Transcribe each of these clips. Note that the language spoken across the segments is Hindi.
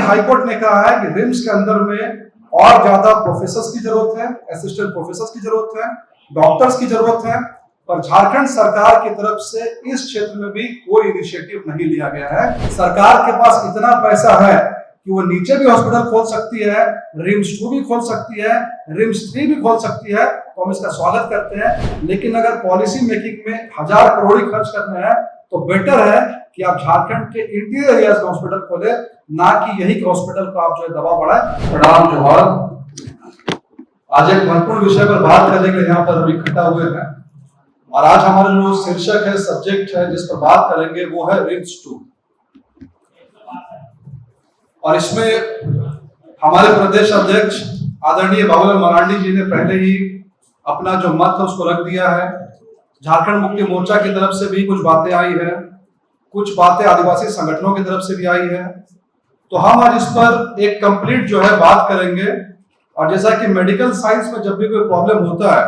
हाईकोर्ट ने कहा है कि रिम्स के अंदर में और ज्यादा प्रोफेसर्स की जरूरत है, असिस्टेंट प्रोफेसर्स की जरूरत है, डॉक्टर्स की जरूरत है, पर झारखंड सरकार की तरफ से इस क्षेत्र में भी कोई इनिशिएटिव नहीं लिया गया है। सरकार के पास इतना पैसा है कि वो नीचे भी हॉस्पिटल खोल सकती है, रिम्स 2 भी खोल सकती है, रिम्स 3 भी खोल सकती है, तो हम इसका स्वागत करते हैं। लेकिन अगर पॉलिसी मेकिंग में 1000 करोड़ खर्च करना है तो बेटर है कि आप झारखंड के इंटीरियर एरियाज में हॉस्पिटल खोले, ना कि यही हॉस्पिटल को आप जो है दबाव बढ़ाए। प्रणाम जोहार। आज एक महत्वपूर्ण विषय पर बात करने के लिए यहाँ पर अभी इकट्ठा हुए हैं और आज हमारा जो शीर्षक है, सब्जेक्ट है जिस पर बात करेंगे वो है रिम्स 2। और इसमें हमारे प्रदेश अध्यक्ष आदरणीय बाबूलाल मरांडी जी ने पहले ही अपना जो मत है उसको रख दिया है। झारखंड मुक्ति मोर्चा की तरफ से भी कुछ बातें आई है, कुछ बातें आदिवासी संगठनों की तरफ से भी आई है। तो हम आज इस पर एक कंप्लीट जो है बात करेंगे। और जैसा कि मेडिकल साइंस में जब भी कोई प्रॉब्लम होता है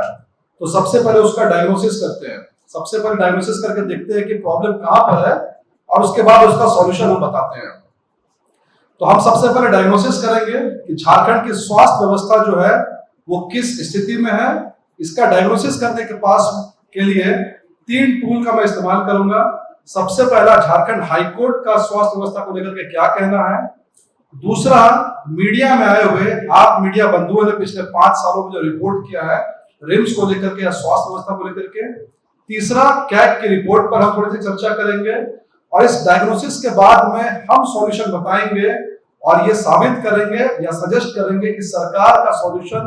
तो सबसे पहले उसका डायग्नोसिस करते हैं, सबसे पहले डायग्नोसिस करके देखते हैं कि प्रॉब्लम कहाँ पर है और उसके बाद उसका सॉल्यूशन हम बताते हैं। तो हम सबसे पहले डायग्नोसिस करेंगे कि झारखंड की स्वास्थ्य व्यवस्था जो है वो किस स्थिति में है। इसका डायग्नोसिस करने के लिए 3 टूल का मैं इस्तेमाल करूंगा। सबसे पहला, झारखंड हाईकोर्ट का स्वास्थ्य व्यवस्था को लेकर के क्या कहना है। दूसरा, मीडिया में आए हुए आप मीडिया बंधुओं ने पिछले 5 सालों में जो रिपोर्ट किया है रिम्स को लेकर के या स्वास्थ्य व्यवस्था को लेकर के। तीसरा, कैग की रिपोर्ट पर हम थोड़ी सी चर्चा करेंगे और इस डायग्नोसिस के बाद में हम सॉल्यूशन बताएंगे और ये साबित करेंगे या सजेस्ट करेंगे कि सरकार का सॉल्यूशन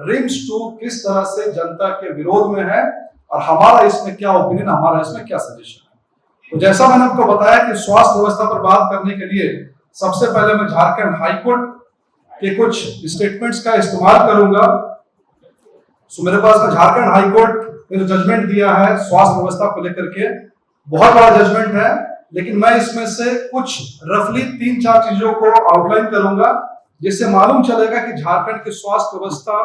रिम्स 2 किस तरह से जनता के विरोध में है और हमारा इसमें क्या ओपिनियन, हमारा इसमें क्या सजेशन है। तो जैसा मैंने आपको बताया कि स्वास्थ्य व्यवस्था पर बात करने के लिए सबसे पहले मैं झारखंड हाईकोर्ट के कुछ स्टेटमेंट्स का इस्तेमाल करूंगा। सो मेरे पास झारखंड हाईकोर्ट ने जो जजमेंट दिया है स्वास्थ्य व्यवस्था को लेकर के, बहुत बड़ा जजमेंट है, लेकिन मैं इसमें से कुछ रफली 3-4 चीजों को आउटलाइन करूंगा जिससे मालूम चलेगा कि झारखंड की स्वास्थ्य व्यवस्था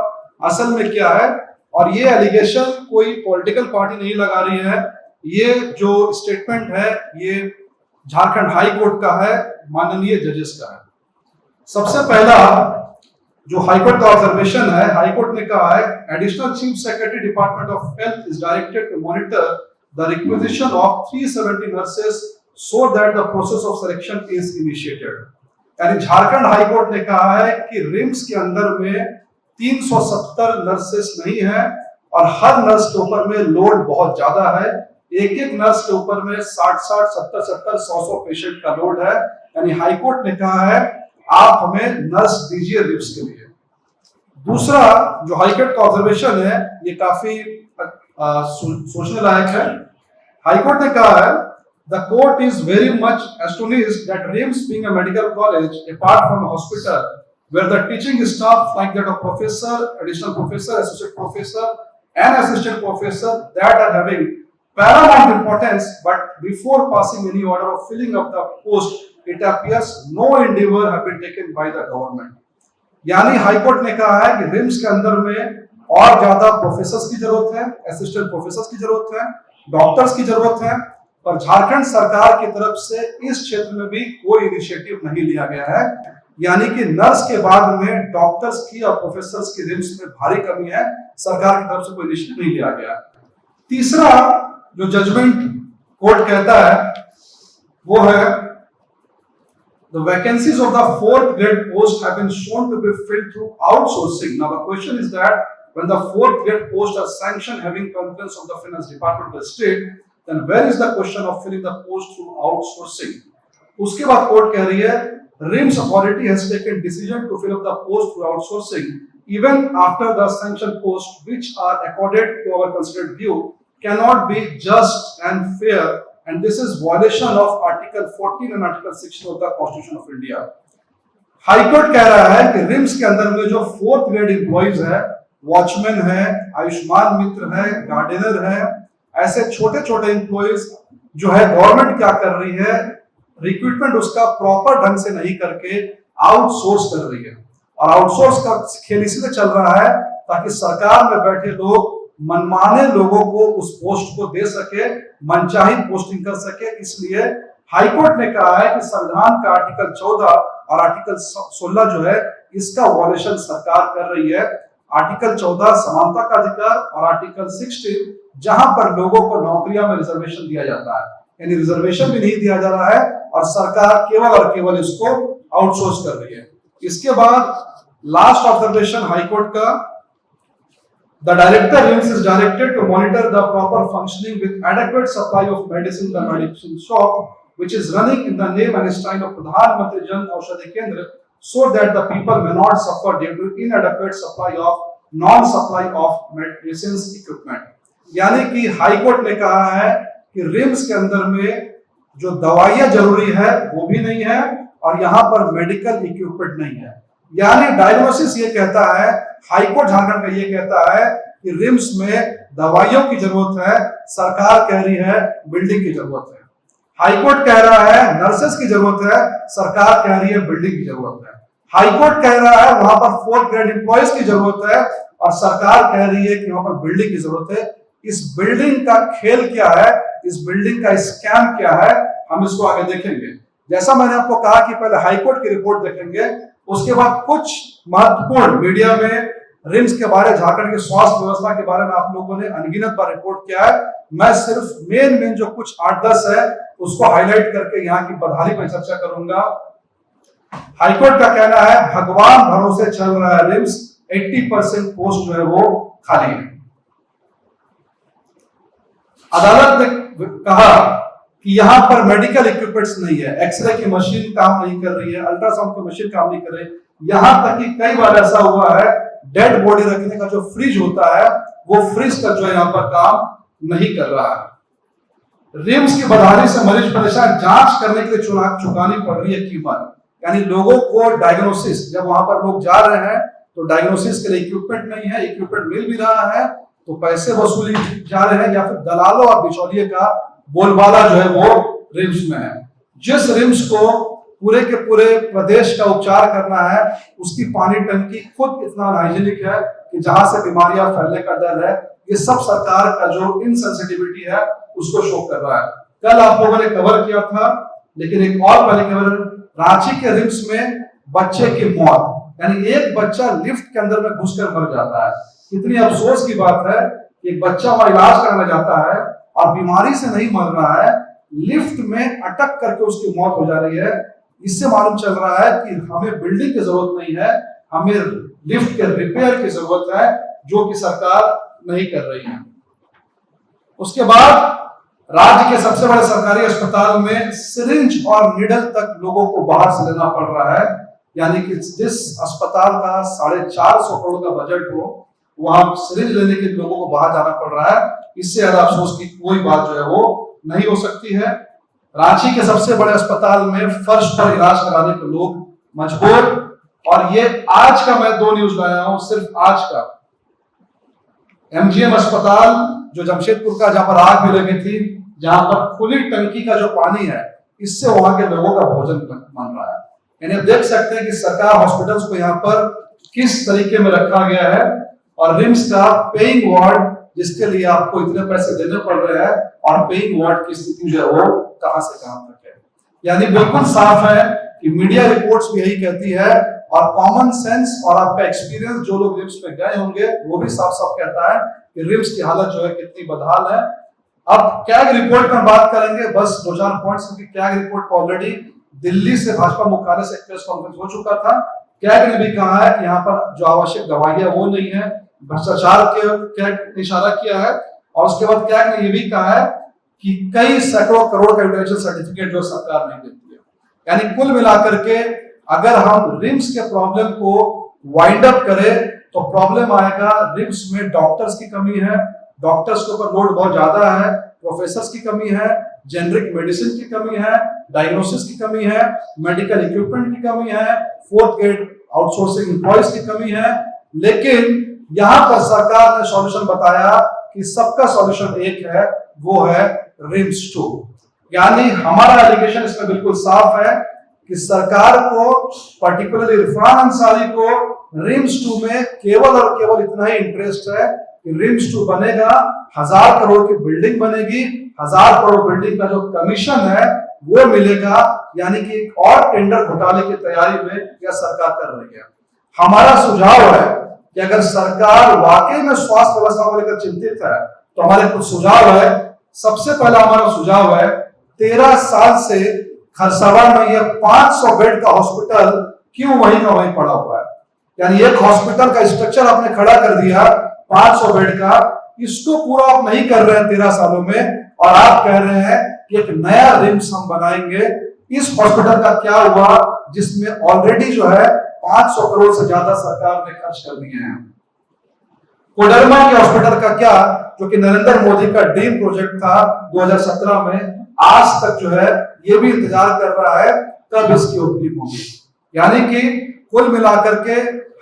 असल में क्या है। और ये एलिगेशन कोई पॉलिटिकल पार्टी नहीं लगा रही है, ये जो स्टेटमेंट है ये झारखंड हाई कोर्ट का है, माननीय जजेस का है। सबसे पहला जो हाईकोर्ट का ऑब्जर्वेशन है, हाईकोर्ट ने कहा है additional chief secretary department of health is directed to monitor the requisition of 370 nurses so that the process of selection is initiated. यानी झारखंड हाईकोर्ट ने कहा है कि रिम्स के अंदर में 370 नर्सेस नहीं है और हर नर्स के ऊपर में लोड बहुत ज्यादा है। एक नर्स के ऊपर में 60-60, 70-70, 100 पेशेंट का लोड है। यानी हाईकोर्ट ने कहा है आप हमें नर्स दीजिए रिम्स के लिए। दूसरा जो हाईकोर्ट का ऑब्जर्वेशन है ये काफी सोचने लायक है। हाईकोर्ट ने कहा है the court is very much astonished that RIMS being a medical college apart from a hospital where the teaching staff like that of professor, additional professor, associate professor and assistant professor that are having paramount importance, but before passing any order of filling up the post it appears no endeavor have been taken by the government। यानी हाईकोर्ट ने कहा है कि रिम्स के अंदर में और ज्यादा प्रोफेसर्स की जरूरत है, असिस्टेंट प्रोफेसर्स की जरूरत है, डॉक्टर्स की जरूरत है, पर झारखंड सरकार की तरफ से इस क्षेत्र में भी कोई इनिशिएटिव नहीं लिया गया है। यानी कि नर्स के बाद में डॉक्टर्स की और प्रोफेसर्स की रिम्स में भारी कमी है, सरकार की तरफ से कोई इनिशिएटिव नहीं लिया गया। तीसरा जो जजमेंट कोर्ट कहता है वो है the vacancies of the 4th grade post have been shown to be filled through outsourcing। Now the question is that when the 4th grade posts are sanctioned having concurrence of the finance department of the state, then where is the question of filling the post through outsourcing। उसके बाद कोर्ट कह रही है RIMS authority has taken decision to fill up the post through outsourcing even after the sanctioned posts which are accorded to our considered view cannot be just and fair and this is violation of article 14 and article 16 of the constitution of India। High court कह रहा है कि रिम्स के अंदर में जो 4th ग्रेड एम्प्लॉइज है, वॉचमैन है, आयुष्मान मित्र है, गार्डनर है, ऐसे छोटे छोटे एम्प्लॉइज जो है गवर्नमेंट क्या कर रही है, रिक्रूटमेंट उसका प्रॉपर ढंग से नहीं करके आउटसोर्स कर रही है। और आउटसोर्स का खेल इसलिए चल रहा है ताकि सरकार में बैठे लोग मनमाने लोगों को उस पोस्ट को दे सके, मनचाही पोस्टिंग कर सके। इसलिए हाईकोर्ट ने कहा है कि संविधान का आर्टिकल 14 और आर्टिकल 16 जो है इसका वॉल्यूशन सरकार कर रही है। आर्टिकल 14 समानता का अधिकार और आर्टिकल 16 जहां पर लोगों को नौकरियों में रिजर्वेशन दिया जाता है, यानी रिजर्वेशन भी नहीं दिया जा रहा है और सरकार केवल और केवल इसको आउटसोर्स कर रही है। इसके बाद लास्ट ऑब्जर्वेशन हाईकोर्ट का, the director RIMS is directed to monitor the proper functioning with adequate supply of medicine the medicine shop which is running in the name and style of Pradhan Mantri Jan Aushadhi Kendra so that the people may not suffer due to inadequate supply of non-supply of medicines equipment। यानी कि हाईकोर्ट ने कहा है कि रिम्स के अंदर में जो दवाइयां जरूरी है वो भी नहीं है और यहाँ पर मेडिकल इक्विपमेंट नहीं है। यानी डायग्नोसिस ये कहता है, हाईकोर्ट झारखंड का ये कहता है कि रिम्स में दवाइयों की जरूरत है, सरकार कह रही है बिल्डिंग की जरूरत है। हाईकोर्ट कह रहा है नर्सेस की जरूरत है, सरकार कह रही है बिल्डिंग की जरूरत है। हाईकोर्ट कह रहा है वहां पर 4th ग्रेड एम्प्लॉइज की जरूरत है और सरकार कह रही है कि वहां पर बिल्डिंग की जरूरत है। इस बिल्डिंग का खेल क्या है, इस बिल्डिंग का स्कैम क्या है, हम इसको आगे देखेंगे। जैसा मैंने आपको कहा कि पहले हाईकोर्ट की रिपोर्ट देखेंगे, उसके बाद कुछ महत्वपूर्ण मीडिया में रिम्स के बारे, झारखंड के स्वास्थ्य व्यवस्था के बारे में आप लोगों ने अनगिनत बार रिपोर्ट किया है। मैं सिर्फ मेन जो कुछ 8-10 है उसको हाईलाइट करके यहाँ की बदहाली पर चर्चा करूंगा। हाईकोर्ट का कहना है भगवान भरोसे चल रहा है रिम्स, 80% पोस्ट जो है वो खाली है। अदालत ने कहा कि यहाँ पर मेडिकल इक्विपमेंट्स नहीं है, एक्सरे की मशीन काम नहीं कर रही है, अल्ट्रासाउंड की मशीन काम नहीं कर रही है। यहाँ तक कि कई बार ऐसा हुआ है डेड बॉडी रखने का जो फ्रिज होता है वो फ्रिज का जो है यहाँ पर काम नहीं कर रहा है। रिम्स की बदहाली से मरीज परेशान, जांच करने के लिए चुकानी पड़ रही है कीमत। यानी लोगों को डायग्नोसिस, जब वहां पर लोग जा रहे हैं तो डायग्नोसिस के लिए इक्विपमेंट नहीं है, इक्विपमेंट मिल भी रहा है तो पैसे वसूली जा रहे हैं या फिर दलालों और बिचौलिए का बोलबाला जो है वो रिम्स में है। जिस रिम्स को पूरे के पूरे प्रदेश का उपचार करना है उसकी पानी टंकी खुद इतना अनहाइजीनिक है कि जहां से बीमारियां फैलने का डर है। ये सब सरकार का जो इनसेंसिटिविटी है उसको शो कर रहा है। कल आप लोगों ने कवर किया था, लेकिन एक और पहले खबर, रांची के रिम्स में बच्चे की मौत, यानी एक बच्चा लिफ्ट के अंदर में घुसकर मर जाता है। कितनी अफसोस की बात है कि एक बच्चा वहां इलाज कराने जाता है और बीमारी से नहीं मर रहा है, लिफ्ट में अटक करके उसकी मौत हो जा रही है। इससे मालूम चल रहा है कि हमें बिल्डिंग की जरूरत नहीं है, हमें लिफ्ट के रिपेयर की जरूरत है, जो कि सरकार नहीं कर रही है। उसके बाद राज्य के सबसे बड़े सरकारी अस्पताल में सिरिंज और निडल तक लोगों को बाहर से लेना पड़ रहा है। यानी कि जिस अस्पताल का 450 करोड़ का बजट हो वहां सिरिंज लेने के लोगों को बाहर जाना पड़ रहा है। इससे ज्यादा अफसोस की कोई बात जो है वो नहीं हो सकती है। रांची के सबसे बड़े अस्पताल में फर्श पर इलाज कराने को लोग मजबूर, और ये आज का मैं 2 न्यूज लाया हूं, सिर्फ आज का। एमजीएम अस्पताल जो जमशेदपुर का, जहां पर आग भी लगी थी, जहां पर खुली टंकी का जो पानी है इससे वहां के लोगों का भोजन बन रहा है। यानी देख सकते हैं कि सरकार हॉस्पिटल्स को यहाँ पर किस तरीके में रखा गया है। और रिम्स का पेइंग वार्ड, जिसके लिए आपको इतने पैसे देने पड़ रहे हैं, और पेइंग वार्ड की स्थिति जो है वो कहां से कहां तक है। यानी बिल्कुल साफ है कि मीडिया रिपोर्ट्स भी यही कहती है और कॉमन सेंस और आपका एक्सपीरियंस, जो लोग रिम्स में गए होंगे वो भी साफ साफ कहता है कि रिम्स की हालत जो है कितनी बदहाल है। अब कैग रिपोर्ट पर बात करेंगे, बस 2-4 पॉइंट्स, क्योंकि कैग रिपोर्ट पर ऑलरेडी दिल्ली से भाजपा मुख्यालय से प्रेस कॉन्फ्रेंस हो चुका था। कैग ने भी कहा है कि यहाँ पर जो आवश्यक दवाइयां वो नहीं है, भ्रष्टाचार के कैग ने इशारा किया है। और उसके बाद कैग ने ये भी कहा है कि कई सैकड़ों करोड़ का यूटिलाइजेशन सर्टिफिकेट जो सरकार नहीं देती है। यानी कुल मिलाकर के अगर हम रिम्स के प्रॉब्लम को वाइंड अप करें तो प्रॉब्लम आएगा रिम्स में डॉक्टर्स की कमी है, डॉक्टर्स के ऊपर लोड बहुत ज्यादा है, प्रोफेसर्स की कमी है, जेनरिक मेडिसिन की कमी है, डायग्नोसिस की कमी है, मेडिकल इक्विपमेंट की कमी है, 4th ग्रेड आउटसोर्सिंग एम्प्लॉइज की कमी है। लेकिन यहां पर सरकार ने सॉल्यूशन बताया कि सबका सॉल्यूशन एक है, वो है रिम्स 2। यानी हमारा एलिगेशन इसमें बिल्कुल साफ है कि सरकार को, पर्टिकुलरली इरफान अंसारी को, रिम्स 2 में केवल और केवल इतना ही इंटरेस्ट है कि रिम्स 2 बनेगा, 1000 करोड़ की बिल्डिंग बनेगी, 1000 करोड़ बिल्डिंग का जो कमीशन है वो मिलेगा, यानी कि एक और टेंडर घोटाले की तैयारी में यह सरकार कर रही है। हमारा सुझाव है कि अगर सरकार वाकई में स्वास्थ्य व्यवस्था को लेकर चिंतित है तो हमारे कुछ सुझाव है। सबसे पहला हमारा सुझाव है, 13 साल से खरसावां में यह 500 बेड का हॉस्पिटल क्यों वहीं का वहीं पड़ा हुआ है? यानी एक हॉस्पिटल का स्ट्रक्चर आपने खड़ा कर दिया 500 बेड का, इसको पूरा आप नहीं कर रहे हैं 13 सालों में, और आप कह रहे हैं कि एक नया रिम्स हम बनाएंगे। इस हॉस्पिटल का क्या हुआ जिसमें ऑलरेडी जो है 500 करोड़ से ज्यादा सरकार ने खर्च कर दिए हैं? कोडरमा के हॉस्पिटल का क्या, जो कि नरेंद्र मोदी का ड्रीम प्रोजेक्ट था 2017 में, आज तक जो है ये भी इंतजार कर रहा है कब इसकी ओपनिंग होगी। यानी कि कुल मिलाकर के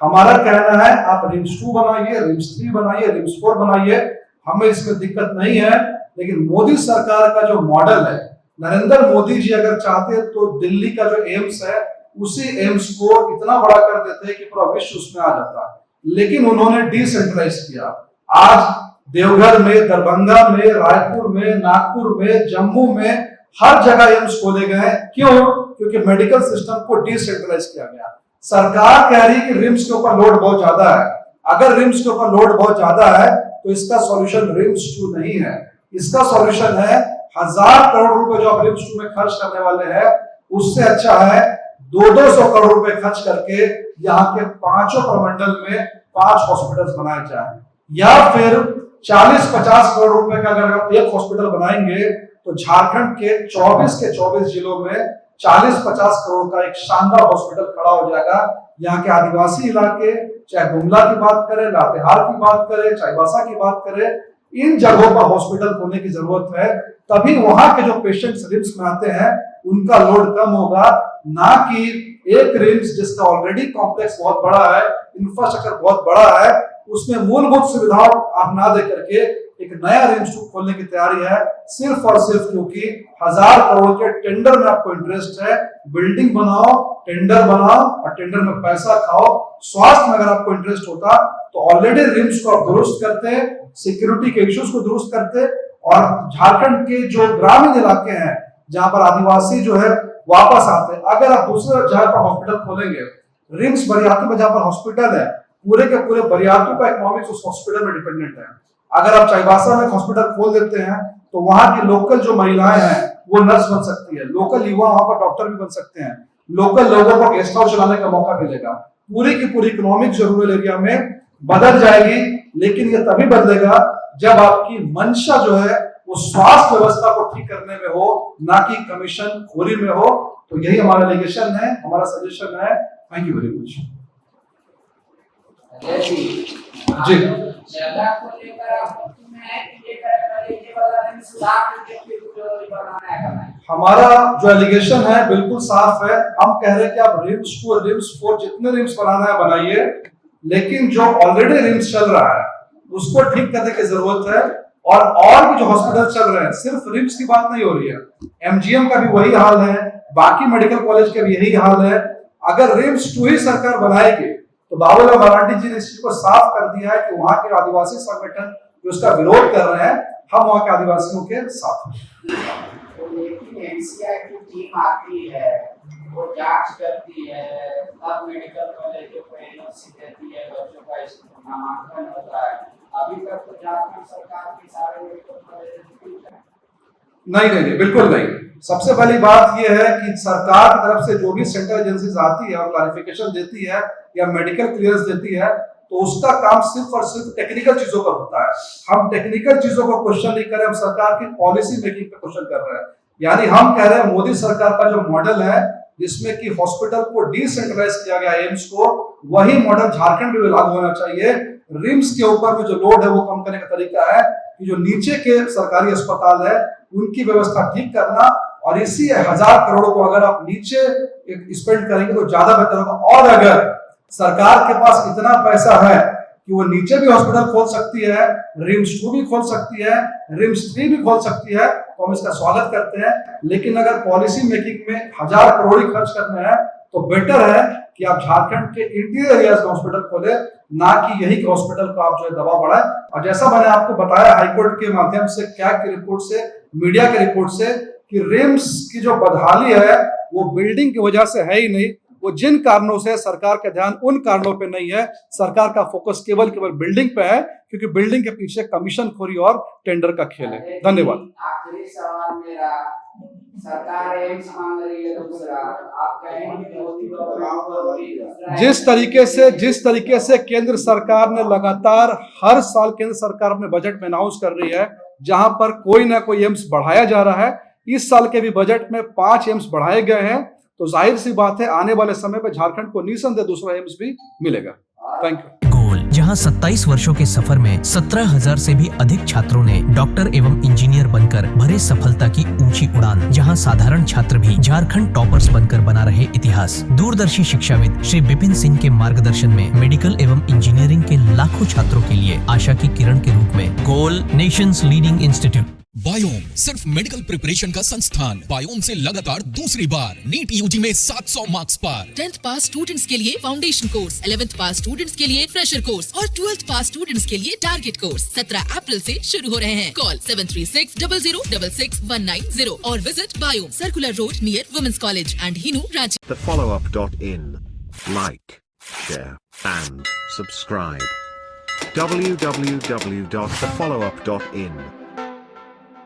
हमारा कहना है, आप रिम्स 2 बनाइए, रिम्स 3 बनाइए, रिम्स 4 बनाइए, हमें इसमें दिक्कत नहीं है। लेकिन मोदी सरकार का जो मॉडल है, नरेंद्र मोदी जी अगर चाहते तो दिल्ली का जो एम्स है उसी एम्स को इतना बड़ा कर देते कि पूरा विश्व उसमें आ जाता, लेकिन उन्होंने डिसेंट्रलाइज किया। आज देवघर में, दरभंगा में, रायपुर में, नागपुर में, जम्मू में हर जगह एम्स खोले गए। क्यों? क्योंकि मेडिकल सिस्टम को डिसेंट्रलाइज किया गया। सरकार कह रही कि रिम्स के ऊपर लोड बहुत ज्यादा है। अगर रिम्स के ऊपर लोड बहुत ज्यादा है तो इसका सॉल्यूशन रिम्स 2 नहीं है, इसका सॉल्यूशन है 1000 करोड़ रुपए जो आप रिम्स 2 में खर्च करने वाले हैं, उससे अच्छा है 200 करोड़ रुपए खर्च करके यहाँ के 5 प्रमंडल में 5 हॉस्पिटल बनाए जाए, या फिर 40-50 करोड़ रुपए का अगर आप एक हॉस्पिटल बनाएंगे तो झारखंड के 24 जिलों में 40-50 करोड़ का एक शानदार हॉस्पिटल खड़ा हो जाएगा। यहाँ के आदिवासी इलाके, चाहे गुमला की बात करें, लातेहार की बात करें, चाईबासा की बात करें, इन जगहों पर हॉस्पिटल खोलने की जरूरत है। तभी वहां के जो पेशेंट्स रिम्स में आते हैं उनका लोड कम होगा, ना कि एक रिम्स जिसका ऑलरेडी कॉम्प्लेक्स बहुत बड़ा है, इंफ्रास्ट्रक्चर बहुत बड़ा है, उसमें मूलभूत सुविधाओं आप ना दे करके एक नया रिम्स खोलने की तैयारी है, सिर्फ और सिर्फ क्योंकि 1000 करोड़ के टेंडर में आपको इंटरेस्ट है। बिल्डिंग बनाओ, टेंडर बनाओ और टेंडर में पैसा खाओ। स्वास्थ्य में अगर आपको इंटरेस्ट होता तो ऑलरेडी रिम्स को आप दुरुस्त करते, सिक्योरिटी के इश्यूज को दुरुस्त करते, और झारखंड के जो ग्रामीण इलाके हैं जहां पर आदिवासी जो है वापस आते हैं, अगर आप दूसरे जगह पर हॉस्पिटल खोलेंगे, रिम्स बरियातू में जहां पर हॉस्पिटल है, पूरे के पूरे बरियातू का इकोनॉमिक्स उस हॉस्पिटल में डिपेंडेंट है। अगर आप चाईबासा में हॉस्पिटल खोल देते हैं तो वहां की लोकल जो महिलाएं हैं वो नर्स बन सकती है, लोकल युवा वहां पर डॉक्टर भी बन सकते हैं, लोकल लोगों को गेस्ट हाउस चलाने का मौका मिलेगा। पूरी की पूरी इकोनॉमिक जो रूरल एरिया में बदल जाएगी। लेकिन ये तभी बदलेगा जब आपकी मंशा जो है वो स्वास्थ्य व्यवस्था को ठीक करने में हो, ना कि कमीशन खोरी में हो। तो यही हमारा एलिगेशन है, हमारा सजेशन है। Thank you very much. जी, हमारा जो एलिगेशन है बिल्कुल साफ है। हम कह रहे हैं कि आप रिम्स 2 और रिम्स 4 जितने रिम्स बनाना है बनाइए, लेकिन जो ऑलरेडी रिम्स चल रहा है उसको ठीक करने की जरूरत है। और भी जो हॉस्पिटल चल रहे हैं, सिर्फ रिम्स की बात नहीं हो रही है, एमजीएम का भी वही हाल है, बाकी मेडिकल कॉलेज का भी यही हाल है। अगर रिम्स 2 ही सरकार बनाएगी तो बाबूलाल मरांडी जी ने इस चीज को साफ कर दिया है कि वहां के आदिवासी संगठन जो उसका विरोध कर रहे हैं, हम वहां के आदिवासियों के साथ हैं। एनसीआर की टीम आती है, वो जांच करती है, तब मेडिकल कॉलेजों को एनओसी देती है, बच्चों का नामांकन होता है। अभी तक तो झारखंड सरकार के सारे मेडिकल कॉलेज नहीं, बिल्कुल नहीं। सबसे पहली बात यह है कि सरकार की तरफ से जो भी सेंट्रल एजेंसीज आती है और क्लैरिफिकेशन देती है या मेडिकल क्लियरेंस देती है, तो उसका काम सिर्फ और सिर्फ टेक्निकल चीजों पर होता है। हम टेक्निकल चीजों को क्वेश्चन नहीं कर रहे, हम सरकार की पॉलिसी मेकिंग पे क्वेश्चन कर रहे हैं। यानी हम कह रहे हैं मोदी सरकार का जो मॉडल है जिसमें कि हॉस्पिटल को डिसेंट्रलाइज किया गया, एम्स को, वही मॉडल झारखंड में लागू होना चाहिए। रिम्स के ऊपर में जो लोड है वो कम करने का तरीका है कि जो नीचे के सरकारी अस्पताल है उनकी व्यवस्था ठीक करना, और इसी 1000 करोड़ को अगर आप नीचे स्पेंड करेंगे तो ज्यादा बेहतर होगा। और अगर सरकार के पास इतना पैसा है कि वो नीचे भी हॉस्पिटल खोल सकती है, रिम्स 2 भी खोल सकती है, रिम्स 3 भी खोल सकती है, तो हम इसका स्वागत करते हैं। लेकिन अगर पॉलिसी मेकिंग में 1000 करोड़ ही खर्च करना है तो बेटर है कि आप झारखंड के इंटीरियर एरियाज में हॉस्पिटल खोले, ना कि यही हॉस्पिटल को आप जो है दबाव बढ़ाए। और जैसा मैंने आपको बताया हाईकोर्ट के माध्यम से, कैग की रिपोर्ट से, मीडिया की रिपोर्ट से, कि रिम्स की जो बदहाली है वो बिल्डिंग की वजह से है ही नहीं, वो जिन कारणों से सरकार का ध्यान उन कारणों पे नहीं है, सरकार का फोकस केवल बिल्डिंग पे है, क्योंकि बिल्डिंग के पीछे कमीशन खोरी और टेंडर का खेल है। धन्यवाद। आखिरी सवाल मेरा, सरकार एम्स मांग रही है दूसरा, आप कहेंगे मोदी गवर्नमेंट जिस तरीके से केंद्र सरकार ने लगातार हर साल केंद्र सरकार अपने बजट में अनाउंस कर रही है, जहां पर कोई ना कोई एम्स बढ़ाया जा रहा है, इस साल के भी बजट में 5 एम्स बढ़ाए गए हैं, तो जाहिर सी बात है आने वाले समय पर झारखंड को निसंदेह दूसरा एम्स भी मिलेगा। Thank you. गोल, जहां 27 वर्षों के सफर में 17,000 से भी अधिक छात्रों ने डॉक्टर एवं इंजीनियर बनकर भरे सफलता की ऊंची उड़ान, जहां साधारण छात्र भी झारखंड टॉपर्स बनकर बना रहे इतिहास। दूरदर्शी शिक्षाविद श्री विपिन सिंह के मार्गदर्शन में मेडिकल एवं इंजीनियरिंग के लाखों छात्रों के लिए आशा की किरण के रूप में गोल, नेशंस लीडिंग इंस्टीट्यूट। बायोम सिर्फ मेडिकल प्रिपरेशन का संस्थान। बायोम से लगातार दूसरी बार नीट यूजी में 700 मार्क्स पार। 10th पास स्टूडेंट्स के लिए फाउंडेशन कोर्स, 11th पास स्टूडेंट्स के लिए फ्रेशर कोर्स और 12th पास स्टूडेंट्स के लिए टारगेट कोर्स 17 अप्रैल से शुरू हो रहे हैं। कॉल 7360066190 और visit Biome, circular road near women's college and Hinoo, Ranchi. thefollowup.in. Like, share, and subscribe. www.thefollowup.in